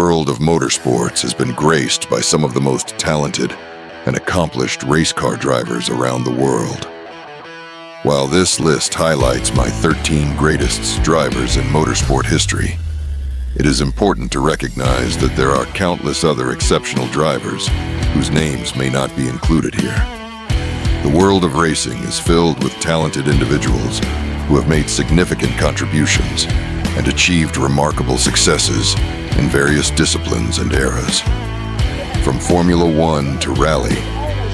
world of motorsports has been graced by some of the most talented and accomplished race car drivers around the world. While this list highlights my 13 greatest drivers in motorsport history, it is important to recognize that there are countless other exceptional drivers whose names may not be included here. The world of racing is filled with talented individuals who have made significant contributions and achieved remarkable successes in various disciplines and eras. From Formula One to rally,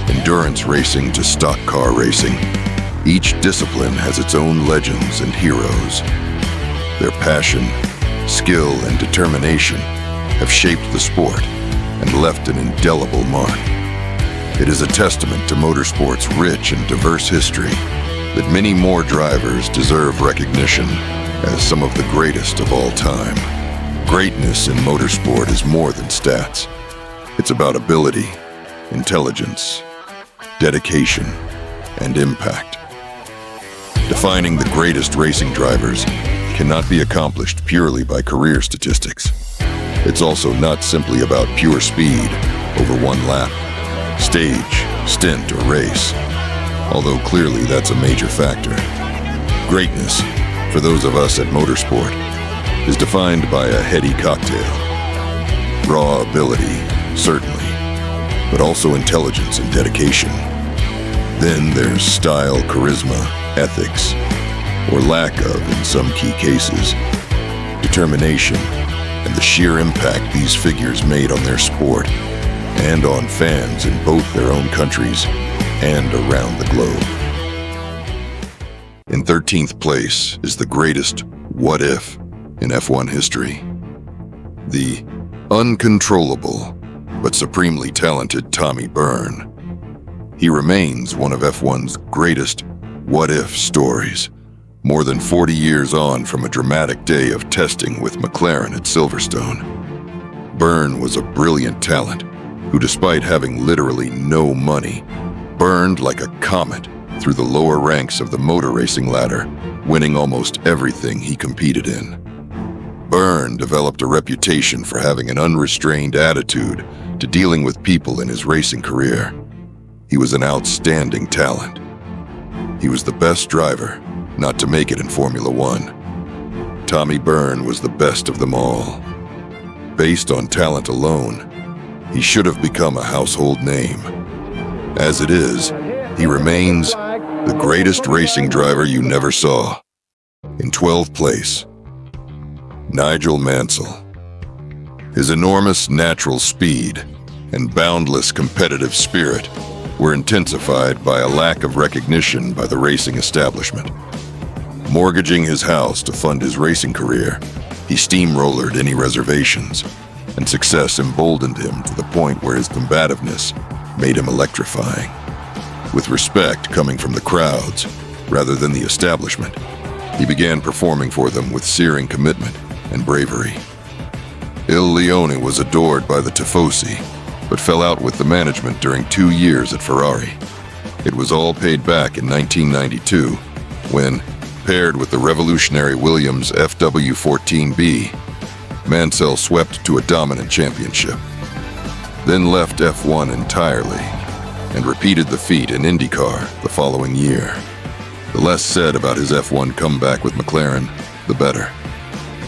endurance racing to stock car racing, each discipline has its own legends and heroes. Their passion, skill, and determination have shaped the sport and left an indelible mark. It is a testament to motorsport's rich and diverse history that many more drivers deserve recognition as some of the greatest of all time. Greatness in motorsport is more than stats. It's about ability, intelligence, dedication, and impact. Defining the greatest racing drivers cannot be accomplished purely by career statistics. It's also not simply about pure speed over one lap, stage, stint, or race, although clearly that's a major factor. Greatness, for those of us at motorsport, is defined by a heady cocktail. Raw ability, certainly, but also intelligence and dedication. Then there's style, charisma, ethics, or lack of in some key cases, determination, and the sheer impact these figures made on their sport and on fans in both their own countries and around the globe. In 13th place is the greatest what if in F1 history. The uncontrollable but supremely talented Tommy Byrne. He remains one of F1's greatest what if stories, more than 40 years on from a dramatic day of testing with McLaren at Silverstone. Byrne was a brilliant talent who, despite having literally no money, burned like a comet through the lower ranks of the motor racing ladder, winning almost everything he competed in. Byrne developed a reputation for having an unrestrained attitude to dealing with people in his racing career. He was an outstanding talent. He was the best driver not to make it in Formula One. Tommy Byrne was the best of them all. Based on talent alone, he should have become a household name. As it is, he remains the greatest racing driver you never saw. In 12th place, Nigel Mansell. His enormous natural speed and boundless competitive spirit were intensified by a lack of recognition by the racing establishment. Mortgaging his house to fund his racing career, he steamrollered any reservations, and success emboldened him to the point where his combativeness made him electrifying. With respect coming from the crowds rather than the establishment, he began performing for them with searing commitment and bravery. Il Leone was adored by the Tifosi, but fell out with the management during 2 years at Ferrari. It was all paid back in 1992 when, paired with the revolutionary Williams FW14B, Mansell swept to a dominant championship, then left F1 entirely and repeated the feat in IndyCar the following year. The less said about his F1 comeback with McLaren, the better.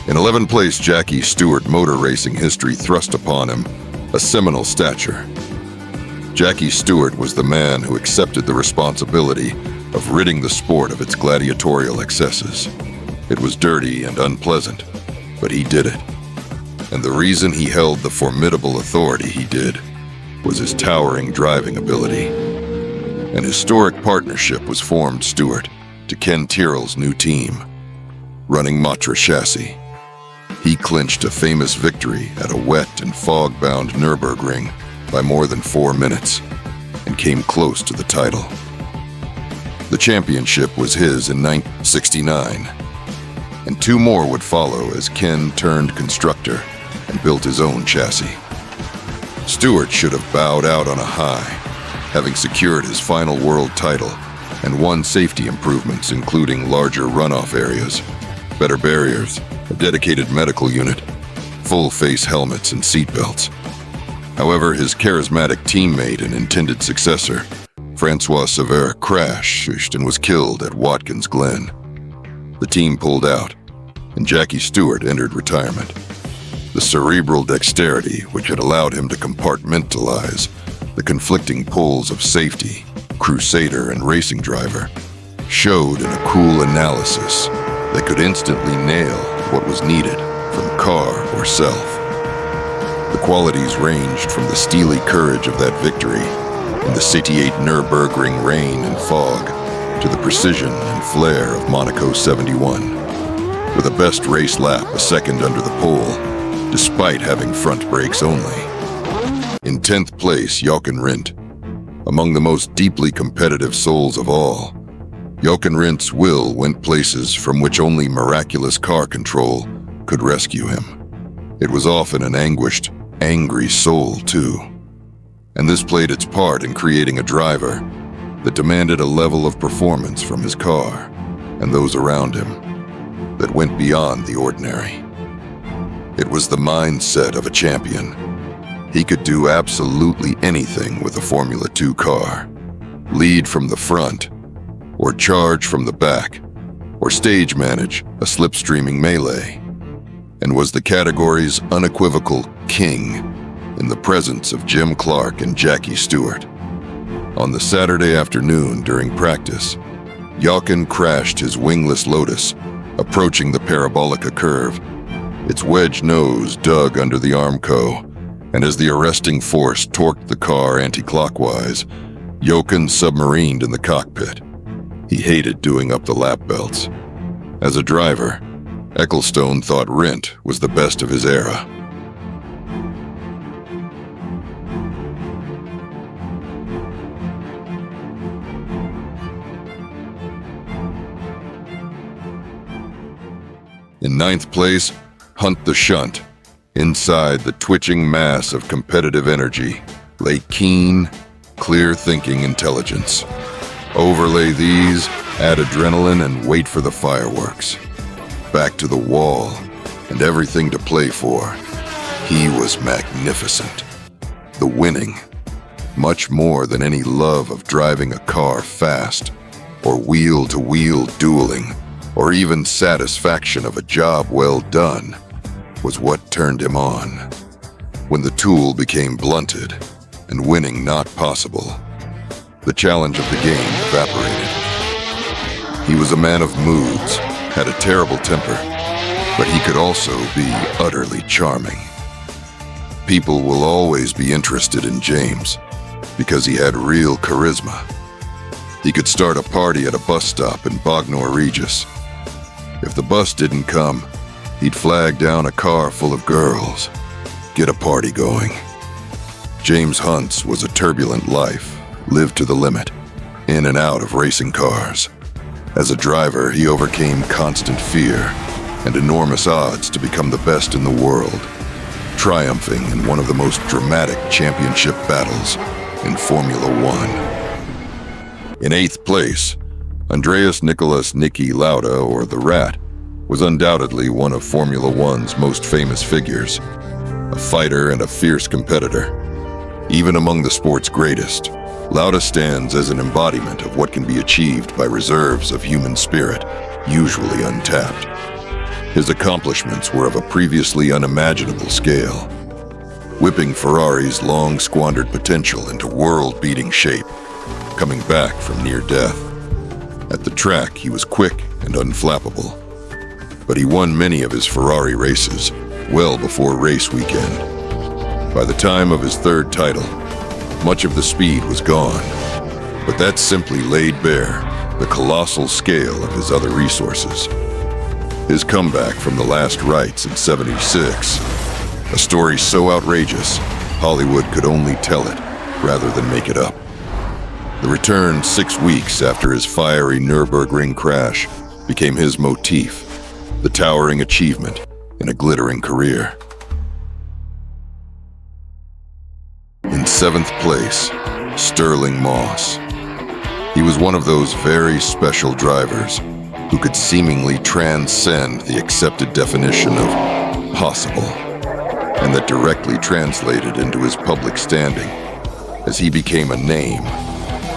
In 11th place, Jackie Stewart motor racing history thrust upon him a seminal stature. Jackie Stewart was the man who accepted the responsibility of ridding the sport of its gladiatorial excesses. It was dirty and unpleasant, but he did it. And the reason he held the formidable authority he did was his towering driving ability. An historic partnership was formed Stewart to Ken Tyrrell's new team, running Matra chassis. He clinched a famous victory at a wet and fog-bound Nürburgring by more than 4 minutes and came close to the title. The championship was his in 1969, and 2 more would follow as Ken turned constructor and built his own chassis. Stewart should have bowed out on a high, having secured his final world title and won safety improvements including larger runoff areas, better barriers, a dedicated medical unit, full-face helmets and seatbelts. However, his charismatic teammate and intended successor, Francois Severe, crashed and was killed at Watkins Glen. The team pulled out, and Jackie Stewart entered retirement. The cerebral dexterity which had allowed him to compartmentalize the conflicting pulls of safety, crusader, and racing driver showed in a cool analysis that could instantly nail what was needed from car or self. The qualities ranged from the steely courage of that victory in the sitiate Nürburgring rain and fog to the precision and flair of Monaco 71, with a best race lap a second under the pole, despite having front brakes only. In 10th place, Jochen Rindt. Among the most deeply competitive souls of all, Jochen Rindt's will went places from which only miraculous car control could rescue him. It was often an anguished, angry soul, too. And this played its part in creating a driver that demanded a level of performance from his car and those around him that went beyond the ordinary. It was the mindset of a champion. He could do absolutely anything with a Formula 2 car. Lead from the front, or charge from the back, or stage manage a slipstreaming melee, and was the category's unequivocal king in the presence of Jim Clark and Jackie Stewart. On the Saturday afternoon during practice, Jochen crashed his wingless Lotus, approaching the Parabolica curve. Its wedge nose dug under the Armco, and as the arresting force torqued the car anti-clockwise, Jochen submarined in the cockpit. He hated doing up the lap belts. As a driver, Ecclestone thought Rindt was the best of his era. In 9th place, Hunt the Shunt. Inside the twitching mass of competitive energy lay keen, clear-thinking intelligence. Overlay these, add adrenaline, and wait for the fireworks. Back to the wall, and everything to play for. He was magnificent. The winning, much more than any love of driving a car fast, or wheel-to-wheel dueling, or even satisfaction of a job well done, was what turned him on. When the tool became blunted, and winning not possible, the challenge of the game evaporated. He was a man of moods, had a terrible temper, but he could also be utterly charming. People will always be interested in James because he had real charisma. He could start a party at a bus stop in Bognor Regis. If the bus didn't come, he'd flag down a car full of girls, get a party going. James Hunt's was a turbulent life, lived to the limit, in and out of racing cars. As a driver, he overcame constant fear and enormous odds to become the best in the world, triumphing in one of the most dramatic championship battles in Formula One. In 8th place, Andreas Nicholas Niki Lauda, or the Rat, was undoubtedly one of Formula One's most famous figures, a fighter and a fierce competitor. Even among the sport's greatest, Lauda stands as an embodiment of what can be achieved by reserves of human spirit, usually untapped. His accomplishments were of a previously unimaginable scale, whipping Ferrari's long-squandered potential into world-beating shape, coming back from near death. At the track, he was quick and unflappable, but he won many of his Ferrari races well before race weekend. By the time of his 3rd title, much of the speed was gone, but that simply laid bare the colossal scale of his other resources. His comeback from the last rights in '76, a story so outrageous, Hollywood could only tell it rather than make it up. The return 6 weeks after his fiery Nürburgring crash became his motif, the towering achievement in a glittering career. In 7th place, Stirling Moss. He was one of those very special drivers who could seemingly transcend the accepted definition of possible. and that directly translated into his public standing as he became a name,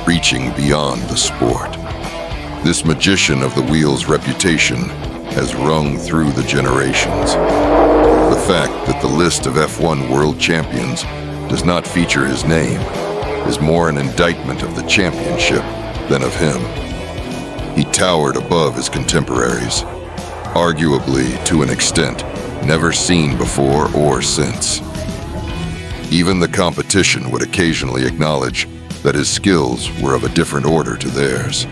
reaching beyond the sport. This magician of the wheel's reputation has rung through the generations. The fact that the list of F1 world champions does not feature his name is more an indictment of the championship than of him. He towered above his contemporaries, arguably to an extent never seen before or since. Even the competition would occasionally acknowledge that his skills were of a different order to theirs.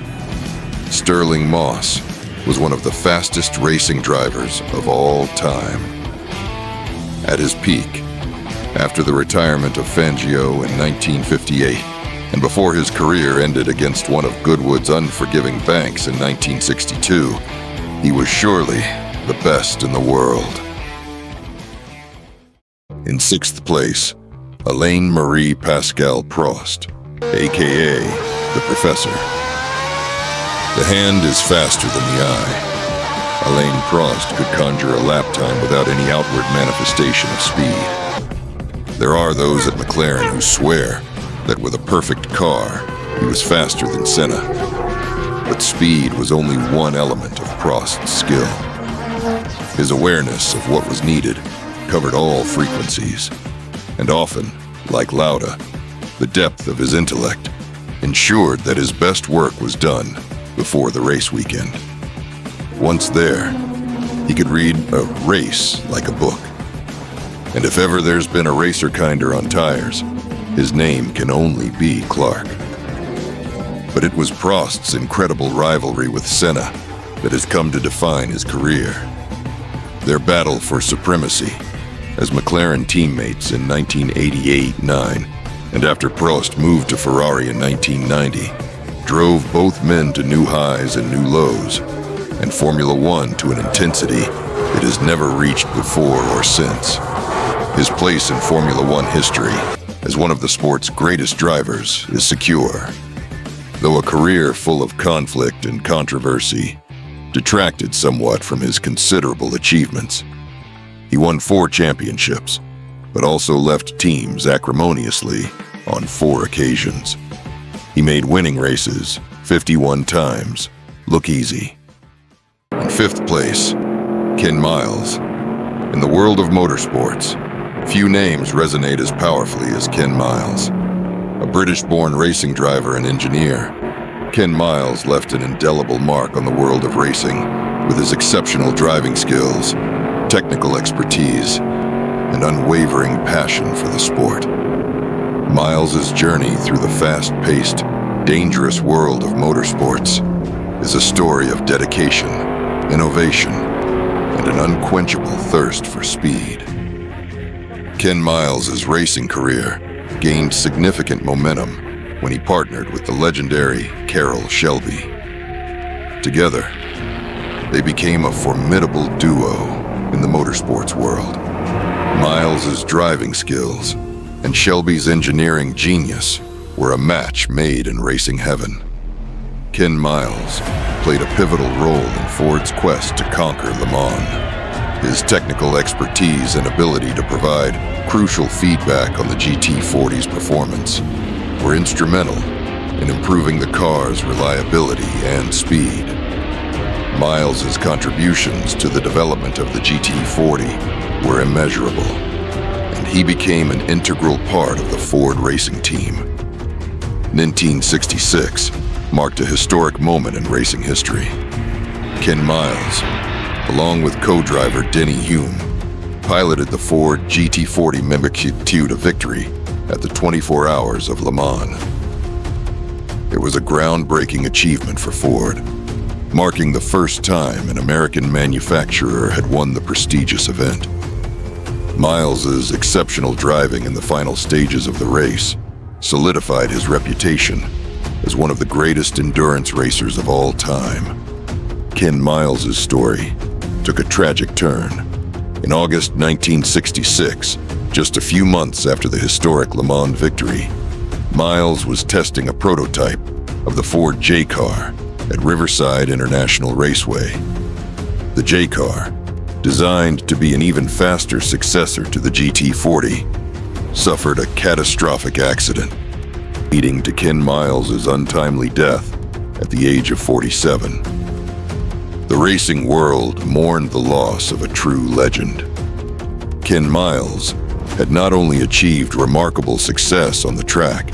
Stirling Moss was one of the fastest racing drivers of all time. At his peak, after the retirement of Fangio in 1958, and before his career ended against one of Goodwood's unforgiving banks in 1962, he was surely the best in the world. In sixth place, Alain Marie Pascal Prost, aka the Professor. The hand is faster than the eye. Alain Prost could conjure a lap time without any outward manifestation of speed. There are those at McLaren who swear that with a perfect car, he was faster than Senna. But speed was only one element of Prost's skill. His awareness of what was needed covered all frequencies, and often, like Lauda, the depth of his intellect ensured that his best work was done before the race weekend. Once there, he could read a race like a book. And if ever there's been a racer kinder on tires, his name can only be Clark. But it was Prost's incredible rivalry with Senna that has come to define his career. Their battle for supremacy as McLaren teammates in 1988-9, and after Prost moved to Ferrari in 1990, drove both men to new highs and new lows, and Formula One to an intensity it has never reached before or since. His place in Formula One history as one of the sport's greatest drivers is secure, though a career full of conflict and controversy detracted somewhat from his considerable achievements. He won 4 championships, but also left teams acrimoniously on 4 occasions. He made winning races 51 times look easy. In 5th place, Ken Miles. In the world of motorsports, few names resonate as powerfully as Ken Miles. A British-born racing driver and engineer, Ken Miles left an indelible mark on the world of racing with his exceptional driving skills, technical expertise, and unwavering passion for the sport. Miles's journey through the fast-paced, dangerous world of motorsports is a story of dedication, innovation, and an unquenchable thirst for speed. Ken Miles's racing career gained significant momentum when he partnered with the legendary Carroll Shelby. Together, they became a formidable duo in the motorsports world. Miles's driving skills and Shelby's engineering genius were a match made in racing heaven. Ken Miles played a pivotal role in Ford's quest to conquer Le Mans. His technical expertise and ability to provide crucial feedback on the GT40's performance were instrumental in improving the car's reliability and speed. Miles's contributions to the development of the GT40 were immeasurable, and he became an integral part of the Ford racing team. 1966 marked a historic moment in racing history. Ken Miles, along with co-driver Denny Hume, piloted the Ford GT40 Mimikit to victory at the 24 Hours of Le Mans. It was a groundbreaking achievement for Ford, marking the first time an American manufacturer had won the prestigious event. Miles's exceptional driving in the final stages of the race solidified his reputation as one of the greatest endurance racers of all time. Ken Miles's story took a tragic turn. In August 1966, just a few months after the historic Le Mans victory, Miles was testing a prototype of the Ford J-Car at Riverside International Raceway. The J-Car, designed to be an even faster successor to the GT40, suffered a catastrophic accident, leading to Ken Miles' untimely death at the age of 47. The racing world mourned the loss of a true legend. Ken Miles had not only achieved remarkable success on the track,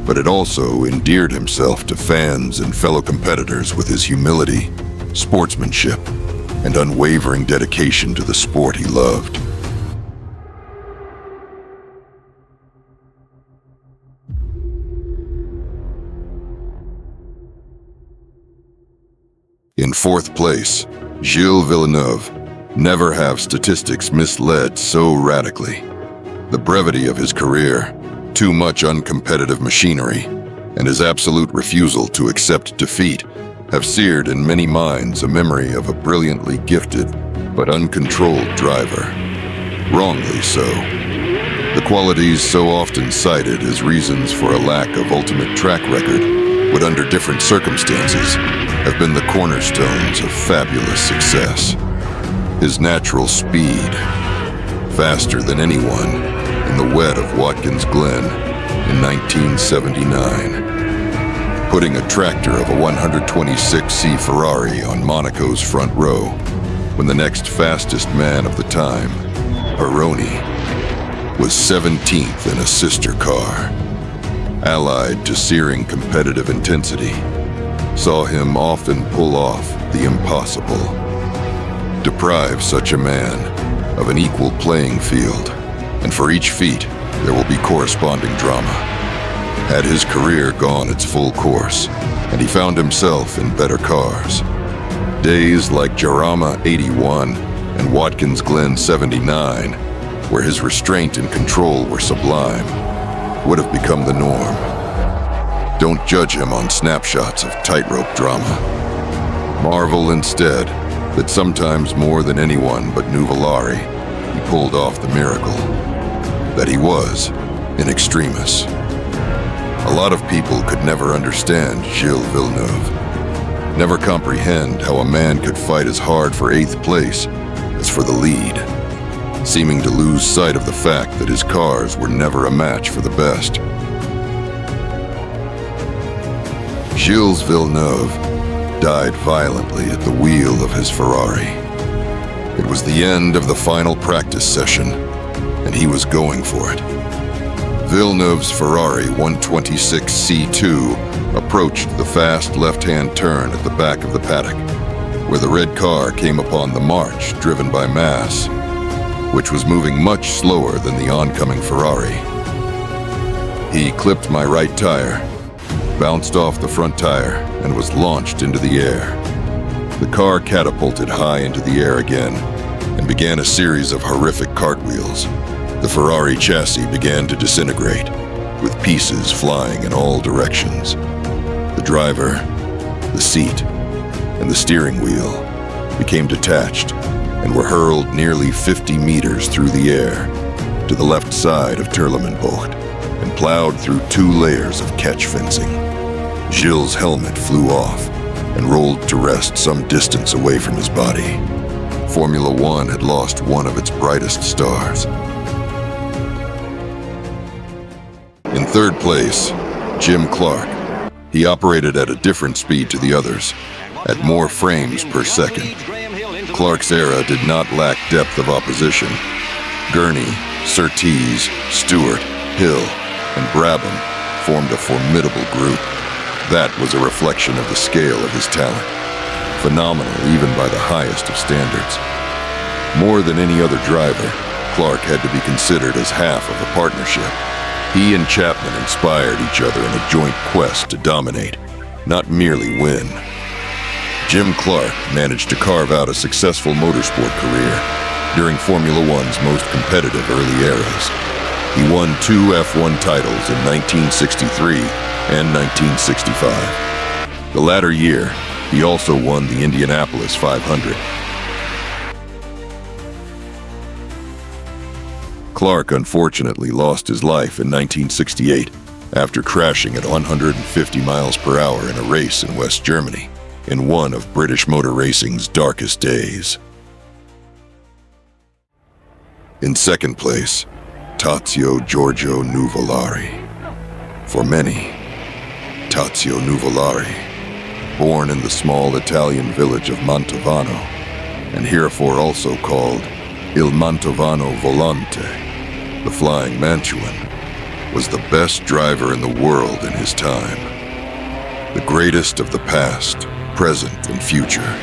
but had also endeared himself to fans and fellow competitors with his humility, sportsmanship, and unwavering dedication to the sport he loved. In fourth place, Gilles Villeneuve. Never have statistics misled so radically. The brevity of his career, too much uncompetitive machinery, and his absolute refusal to accept defeat have seared in many minds a memory of a brilliantly gifted but uncontrolled driver. Wrongly so. The qualities so often cited as reasons for a lack of ultimate track record would, under different circumstances, have been the cornerstones of fabulous success. His natural speed, faster than anyone in the wet of Watkins Glen in 1979, putting a tractor of a 126C Ferrari on Monaco's front row when the next fastest man of the time, Pironi, was 17th in a sister car. Allied to searing competitive intensity, saw him often pull off the impossible. Deprive such a man of an equal playing field, and for each feat there will be corresponding drama. Had his career gone its full course, and he found himself in better cars, days like Jarama 81 and Watkins Glen 79, where his restraint and control were sublime, would have become the norm. Don't judge him on snapshots of tightrope drama. Marvel instead that sometimes more than anyone but Nuvolari, he pulled off the miracle. That he was in extremis. A lot of people could never understand Gilles Villeneuve, never comprehend how a man could fight as hard for 8th place as for the lead, seeming to lose sight of the fact that his cars were never a match for the best. Gilles Villeneuve died violently at the wheel of his Ferrari. It was the end of the final practice session, and he was going for it. Villeneuve's Ferrari 126C2 approached the fast left-hand turn at the back of the paddock, where the red car came upon the march driven by Mass, which was moving much slower than the oncoming Ferrari. He clipped my right tire, bounced off the front tire, and was launched into the air. The car catapulted high into the air again and began a series of horrific cartwheels. The Ferrari chassis began to disintegrate, with pieces flying in all directions. The driver, the seat, and the steering wheel became detached and were hurled nearly 50 meters through the air to the left side of Terlemenbocht and plowed through 2 layers of catch fencing. Gilles' helmet flew off and rolled to rest some distance away from his body. Formula One had lost one of its brightest stars. In third place, Jim Clark. He operated at a different speed to the others, at more frames per second. Clark's era did not lack depth of opposition. Gurney, Surtees, Stewart, Hill, and Brabham formed a formidable group. That was a reflection of the scale of his talent, phenomenal even by the highest of standards. More than any other driver, Clark had to be considered as half of a partnership. He and Chapman inspired each other in a joint quest to dominate, not merely win. Jim Clark managed to carve out a successful motorsport career during Formula One's most competitive early eras. He won 2 F1 titles in 1963 and 1965. The latter year, he also won the Indianapolis 500. Clark unfortunately lost his life in 1968 after crashing at 150 miles per hour in a race in West Germany in one of British motor racing's darkest days. In second place, Tazio Giorgio Nuvolari. For many, Tazio Nuvolari, born in the small Italian village of Mantovano, and herefore also called Il Mantovano Volante, the Flying Mantuan, was the best driver in the world in his time. The greatest of the past, present, and future,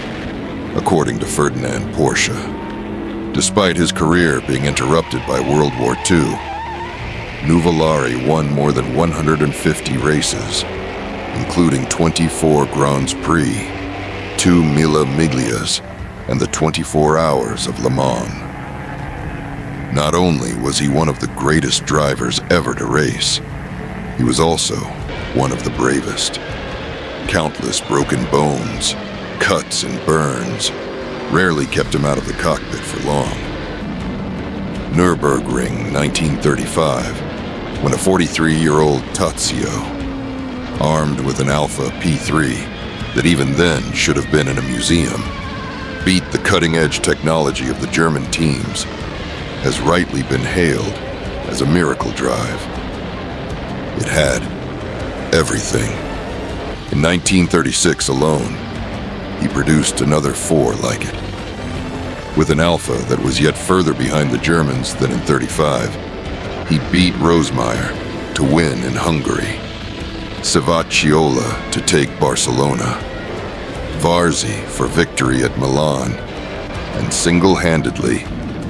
according to Ferdinand Porsche. Despite his career being interrupted by World War II, Nuvolari won more than 150 races, including 24 Grands Prix, 2 Mille Miglias, and the 24 Hours of Le Mans. Not only was he one of the greatest drivers ever to race, he was also one of the bravest. Countless broken bones, cuts, and burns rarely kept him out of the cockpit for long. Nürburgring, 1935, when a 43-year-old Tazio, armed with an Alpha P3 that even then should have been in a museum, beat the cutting-edge technology of the German teams, has rightly been hailed as a miracle drive. It had everything. In 1936 alone, he produced another 4 like it. With an Alpha that was yet further behind the Germans than in 35, he beat Rosemeyer to win in Hungary, Cavacciola to take Barcelona, Varzi for victory at Milan, and single-handedly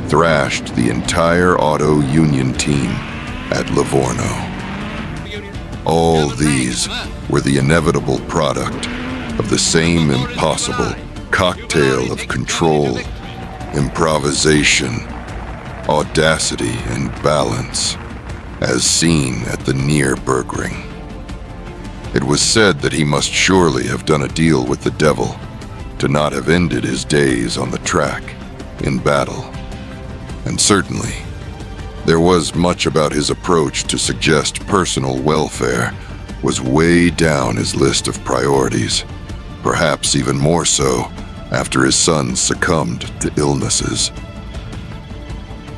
thrashed the entire Auto Union team at Livorno. All these were the inevitable product of the same impossible cocktail of control, improvisation, audacity, and balance, as seen at the Nürburgring. It was said that he must surely have done a deal with the devil to not have ended his days on the track in battle. And certainly, there was much about his approach to suggest personal welfare was way down his list of priorities, perhaps even more so after his son succumbed to illnesses.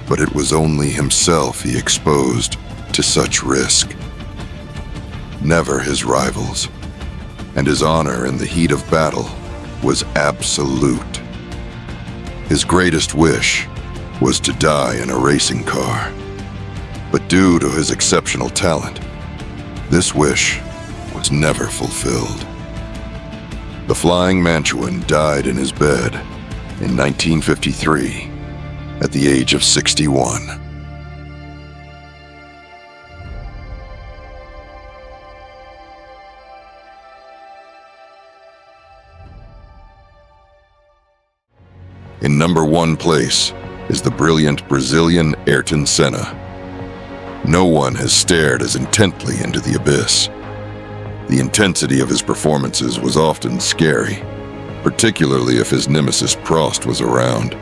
But it was only himself he exposed to such risk, never his rivals, and his honor in the heat of battle was absolute. His greatest wish was to die in a racing car, but due to his exceptional talent, this wish was never fulfilled. The Flying Mantuan died in his bed in 1953 at the age of 61. In number 1 place is the brilliant Brazilian Ayrton Senna. No one has stared as intently into the abyss. The intensity of his performances was often scary, particularly if his nemesis Prost was around.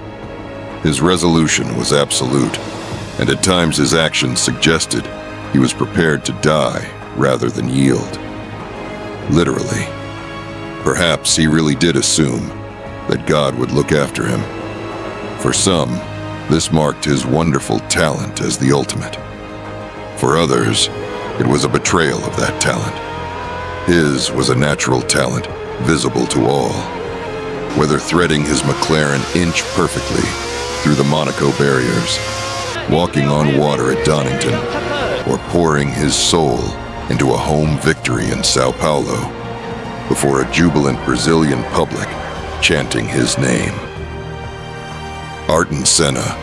His resolution was absolute, and at times his actions suggested he was prepared to die rather than yield. Literally. Perhaps he really did assume that God would look after him. For some, this marked his wonderful talent as the ultimate. For others, it was a betrayal of that talent. His was a natural talent, visible to all. Whether threading his McLaren inch perfectly through the Monaco barriers, walking on water at Donington, or pouring his soul into a home victory in Sao Paulo before a jubilant Brazilian public chanting his name. Ayrton Senna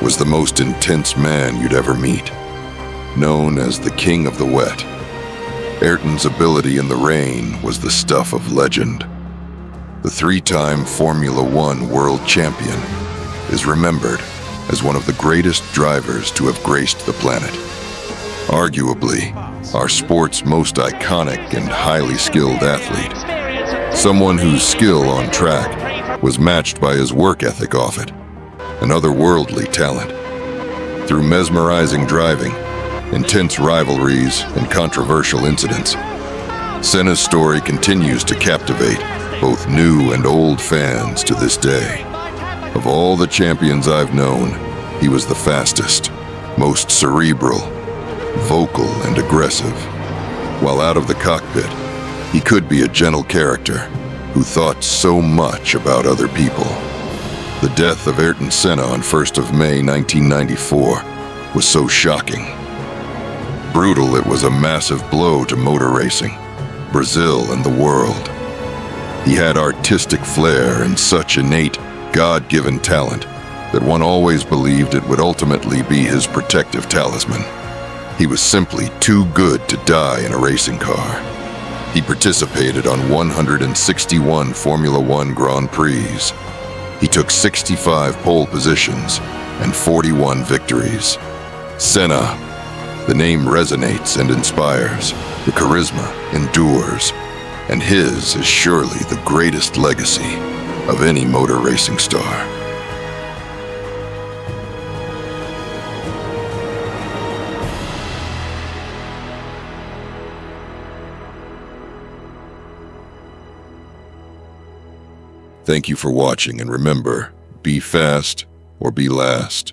was the most intense man you'd ever meet. Known as the King of the Wet, Ayrton's ability in the rain was the stuff of legend. The 3-time Formula One world champion is remembered as one of the greatest drivers to have graced the planet. Arguably, our sport's most iconic and highly skilled athlete. Someone whose skill on track was matched by his work ethic off it, an otherworldly talent. Through mesmerizing driving, intense rivalries, and controversial incidents, Senna's story continues to captivate both new and old fans to this day. Of all the champions I've known, He was the fastest, most cerebral, vocal, and aggressive. While out of the cockpit, he could be a gentle character who thought so much about other people. The death of Ayrton Senna on 1st of May 1994 was so shocking. Brutal, it was a massive blow to motor racing, Brazil, and the world. He had artistic flair and such innate, God-given talent that one always believed it would ultimately be his protective talisman. He was simply too good to die in a racing car. He participated on 161 Formula One Grand Prix. He took 65 pole positions and 41 victories. Senna, the name resonates and inspires. The charisma endures, and his is surely the greatest legacy of any motor racing star. Thank you for watching, and remember, be fast or be last.